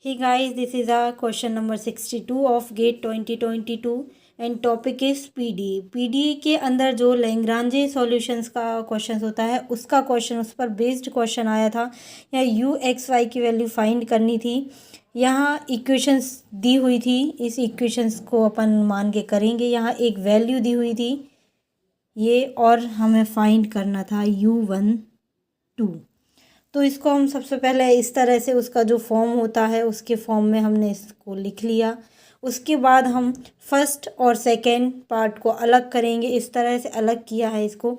Hey guys, this is our question number 62 of GATE 2022 and topic is PDA. PDA के अंदर जो लैग्रांजे solutions का question होता है उसका क्वेश्चन, उस पर बेस्ड क्वेश्चन आया था। यहाँ यू एक्स वाई की वैल्यू फाइंड करनी थी। यहाँ इक्वेशंस दी हुई थी, इस इक्वेशंस को अपन मान के करेंगे। यहाँ एक वैल्यू दी हुई थी ये, और हमें फाइंड करना था u1 2। तो इसको हम सबसे पहले इस तरह से, उसका जो फॉर्म होता है उसके फॉर्म में हमने इसको लिख लिया। उसके बाद हम फर्स्ट और सेकंड पार्ट को अलग करेंगे, इस तरह से अलग किया है इसको।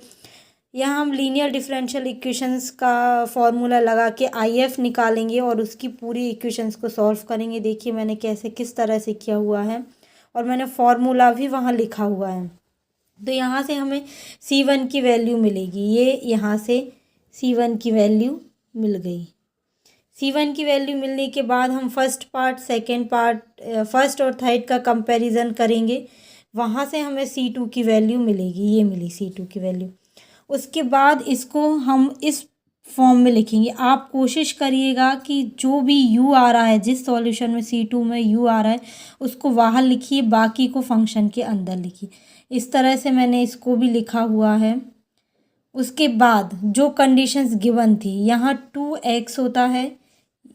यहाँ हम लीनियर डिफरेंशियल इक्वेशंस का फॉर्मूला लगा के आईएफ निकालेंगे और उसकी पूरी इक्वेशंस को सॉल्व करेंगे। देखिए मैंने कैसे किस तरह से किया हुआ है, और मैंने फार्मूला भी वहाँ लिखा हुआ है। तो यहाँ से हमें C1 की वैल्यू मिलेगी। ये यहाँ से C1 की वैल्यू मिल गई। C1 की वैल्यू मिलने के बाद हम first part, second part, first और थर्ड का कंपैरिजन करेंगे। वहाँ से हमें C2 की वैल्यू मिलेगी। ये मिली C2 की वैल्यू। उसके बाद इसको हम इस फॉर्म में लिखेंगे। आप कोशिश करिएगा कि जो भी u आ रहा है, जिस सॉल्यूशन में C2 में u आ रहा है उसको बाहर लिखिए, बाकी को फंक्शन के अंदर लिखिए। इस तरह से मैंने इसको भी लिखा हुआ है। उसके बाद जो कंडीशंस गिवन थी, यहाँ 2x होता है,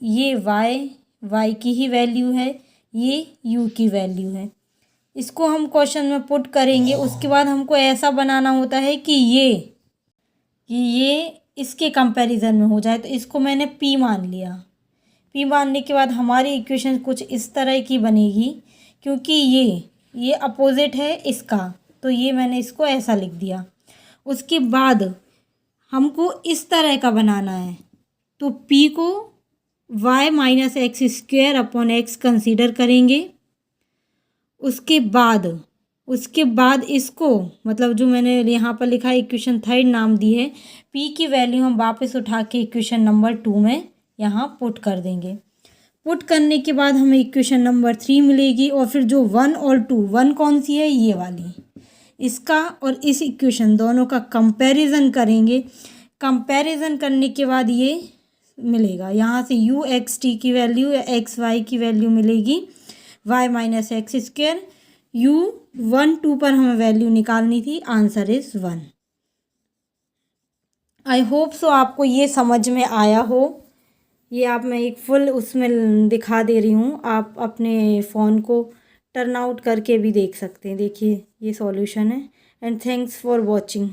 ये y की ही वैल्यू है, ये u की वैल्यू है। इसको हम क्वेश्चन में पुट करेंगे। उसके बाद हमको ऐसा बनाना होता है कि ये इसके कंपैरिजन में हो जाए। तो इसको मैंने p मान लिया। p मानने के बाद हमारी इक्वेशन कुछ इस तरह की बनेगी, क्योंकि ये अपोजिट है इसका, तो ये मैंने इसको ऐसा लिख दिया। उसके बाद हमको इस तरह का बनाना है, तो p को y minus x square upon x consider करेंगे। उसके बाद इसको, मतलब जो मैंने यहाँ पर लिखा है इक्वेशन थर्ड नाम दी है, p की वैल्यू हम वापस उठा के इक्वेशन नंबर 2 में यहाँ पुट कर देंगे। पुट करने के बाद हमें इक्वेशन नंबर 3 मिलेगी। और फिर जो 1 और 2, 1 कौन सी है, ये वाली, इसका और इस इक्वेशन दोनों का कंपैरिजन करेंगे। कंपैरिजन करने के बाद ये मिलेगा। यहाँ से यू एक्स टी की वैल्यू या एक्स वाई की वैल्यू मिलेगी y minus x square. u1 2 पर हमें वैल्यू निकालनी थी। Answer is 1। I hope so आपको ये समझ में आया हो। ये आप, मैं एक फुल उसमें दिखा दे रही हूँ, आप अपने फ़ोन को टर्न आउट करके भी देख सकते हैं। देखिए ये सॉल्यूशन है। And thanks for watching.